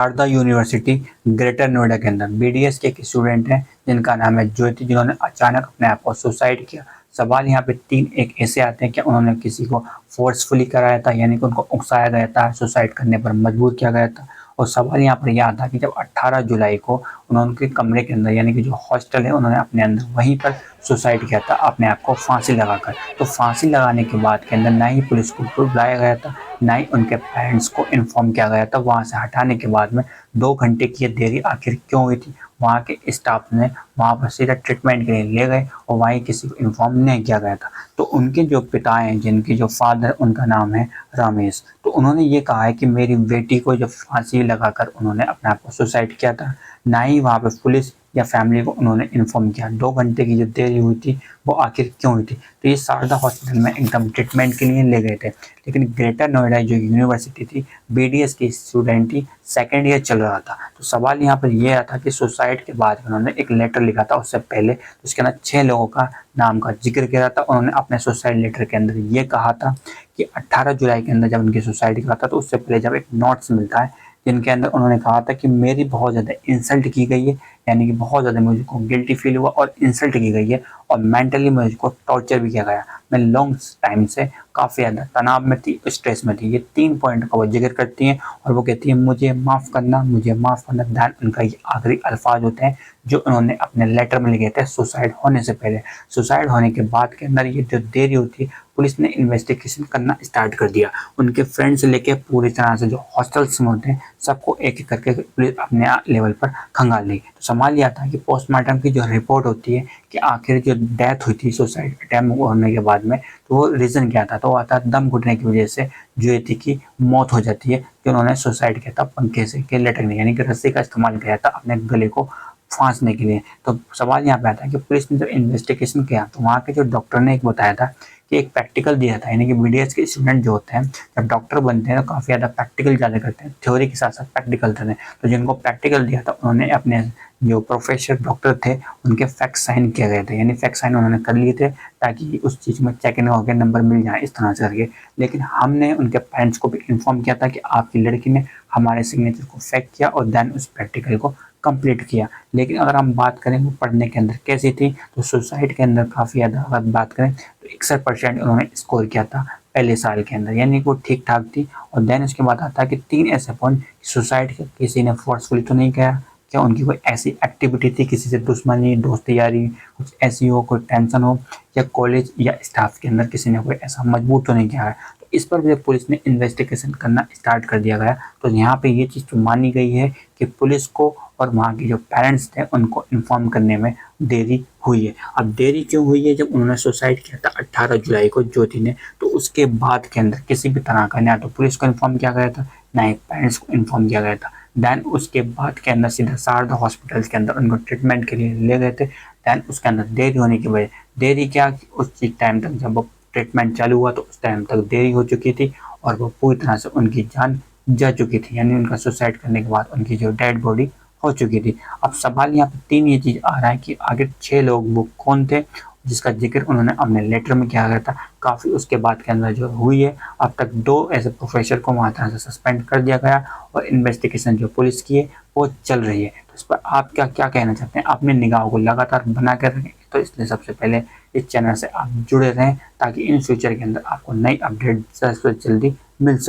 Sharda university greater Noida के अंदर BDS के एक स्टूडेंट हैं जिनका नाम है ज्योति, जिन्होंने अचानक अपने आप को सुसाइड किया। सवाल यहाँ पे तीन एक ऐसे आते हैं कि उन्होंने किसी को फोर्सफुली कराया था, यानी कि उनको उकसाया गया था, सुसाइड करने पर मजबूर किया गया था। और सवाल यहाँ पर यह आता कि जब 18 जुलाई को उन्होंने उनके कमरे के अंदर, यानी कि जो हॉस्टल है, उन्होंने अपने अंदर वहीं पर सुसाइड किया था, अपने आप को फांसी लगाकर। तो फांसी लगाने के बाद के अंदर ना ही पुलिस को बुलाया गया था, ना ही उनके पेरेंट्स को इन्फॉर्म किया गया था। वहाँ से हटाने के बाद में 2 घंटे की ये देरी आखिर क्यों हुई थी? वहाँ के स्टाफ ने वहाँ पर सीधा ट्रीटमेंट के लिए ले गए और वहीं किसी को इन्फॉर्म नहीं किया गया था। तो उनके जो पिता हैं, जिनकी जो फादर, उनका नाम है रमेश, तो उन्होंने ये कहा है कि मेरी बेटी को जब फांसी लगाकर उन्होंने अपने आप को सुसाइड किया था, ना ही वहाँ पे पुलिस या फैमिली को उन्होंने इन्फॉर्म किया। 2 घंटे की जो देरी हुई थी वो आखिर क्यों हुई थी? तो ये शारदा हॉस्पिटल में एकदम ट्रीटमेंट के लिए ले गए थे, लेकिन ग्रेटर नोएडा जो यूनिवर्सिटी थी, बीडीएस की स्टूडेंट थी, सेकेंड ईयर चल रहा था। तो सवाल यहाँ पर यह था कि सुसाइड के बाद उन्होंने एक लेटर लिखा था उससे पहले, तो उसके अंदर 6 लोगों का नाम का जिक्र किया था। उन्होंने अपने सुसाइड लेटर के अंदर ये कहा था कि 18 जुलाई के अंदर जब उनकी सुसाइड किया था, तो उससे पहले जब एक नोट्स मिलता है जिनके अंदर उन्होंने कहा था कि मेरी बहुत ज़्यादा इंसल्ट की गई है, यानी कि बहुत ज़्यादा मुझको गिल्टी फील हुआ और इंसल्ट की गई है, और मेंटली मुझको टॉर्चर भी किया गया। मैं लॉन्ग टाइम से काफ़ी ज़्यादा तनाव में थी, स्ट्रेस में थी। ये 3 पॉइंट का वो जिक्र करती हैं और वो कहती है मुझे माफ़ करना, मुझे माफ़ करना। दैन उनका ये आखिरी अल्फाज होते हैं जो उन्होंने अपने लेटर में लिखे थे सुसाइड होने से पहले। सुसाइड होने के बाद के अंदर ये जो देरी हुई थी, पुलिस ने इन्वेस्टिगेशन करना स्टार्ट कर दिया। उनके फ्रेंड से लेके पूरी तरह से जो हॉस्टल्स में होते हैं सबको एक एक करके पुलिस अपने लेवल पर खंगाल ली। तो सवाल यह था कि पोस्टमार्टम की जो रिपोर्ट होती है कि आखिर जो डेथ हुई थी सुसाइड अटैम्प्ट होने के बाद में, तो वो रीज़न क्या था? तो वो आता है दम घुटने की वजह से ज्योति की मौत हो जाती है, कि उन्होंने सुसाइड किया था पंखे से के लटकने, यानी कि रस्सी का इस्तेमाल किया था अपने गले को फांसने के लिए। तो सवाल यहाँ पे आता है कि पुलिस ने जब इन्वेस्टिगेशन किया तो वहाँ के जो डॉक्टर ने एक बताया था कि एक प्रैक्टिकल दिया था, यानी कि बीडीएस के स्टूडेंट जो होते हैं जब डॉक्टर बनते हैं तो काफ़ी ज़्यादा प्रैक्टिकल ज़्यादा करते हैं, थ्योरी के साथ साथ प्रैक्टिकल करते हैं। तो जिनको प्रैक्टिकल दिया था उन्होंने अपने जो प्रोफेसर डॉक्टर थे उनके फैक्ट साइन किए गए थे, यानी फैक्ट साइन उन्होंने कर लिए थे ताकि उस चीज़ में चेक इन होकर नंबर मिल जाए, इस तरह से करके। लेकिन हमने उनके पेरेंट्स को भी इन्फॉर्म किया था कि आपकी लड़की ने हमारे सिग्नेचर को फेक किया और देन उस प्रैक्टिकल को कंप्लीट किया। लेकिन अगर हम बात करें वो पढ़ने के अंदर कैसी थी, तो सुसाइड के अंदर काफ़ी ज़्यादा अगर बात करें तो 61% उन्होंने स्कोर किया था पहले साल के अंदर, यानी वो ठीक ठाक थी। और देन उसके बाद आता है कि 3 ऐसे पॉइंट, सुसाइड किसी ने फोर्सफुली तो नहीं किया, क्या उनकी कोई ऐसी एक्टिविटी थी, किसी से दुश्मनी, दोस्ती यारी कुछ ऐसी हो, कोई टेंशन हो, या कॉलेज या स्टाफ के अंदर किसी ने कोई ऐसा मजबूर तो नहीं किया है। तो इस पर भी पुलिस ने इन्वेस्टिगेशन करना स्टार्ट कर दिया गया। तो यहाँ पे ये चीज़ तो मानी गई है कि पुलिस को और वहाँ के जो पेरेंट्स थे उनको इन्फॉर्म करने में देरी हुई है। अब देरी क्यों हुई है? जब उन्होंने सुसाइड किया था 18 जुलाई को ज्योति ने, तो उसके बाद के अंदर किसी भी तरह का ना तो पुलिस को इन्फॉर्म किया गया था, ना ही पेरेंट्स को इन्फॉर्म किया गया था। दैन उसके बाद के अंदर सीधा शारदा हॉस्पिटल के अंदर उनको ट्रीटमेंट के लिए ले गए थे। दैन उसके अंदर देरी होने की वजह, देरी क्या, उस टाइम तक जब वो ट्रीटमेंट चालू हुआ तो उस टाइम तक देरी हो चुकी थी और वो पूरी तरह से उनकी जान जा चुकी थी, यानी उनका सुसाइड करने के बाद उनकी जो डेड बॉडी हो चुकी थी। अब सवाल यहाँ पे 3 ये चीज़ आ रहा है कि आगे 6 लोग वो कौन थे जिसका जिक्र उन्होंने अपने लेटर में किया गया था। काफ़ी उसके बाद के अंदर जो हुई है, अब तक 2 ऐसे प्रोफेसर को वहाँ तरह से सस्पेंड कर दिया गया और इन्वेस्टिगेशन जो पुलिस की है वो चल रही है। तो इस पर आप क्या क्या कहना चाहते हैं? अपने निगाहों को लगातार बना कर रखें, तो इसलिए सबसे पहले इस चैनल से आप जुड़े रहें ताकि इन फ्यूचर के अंदर आपको नई अपडेट जल्दी मिल सके।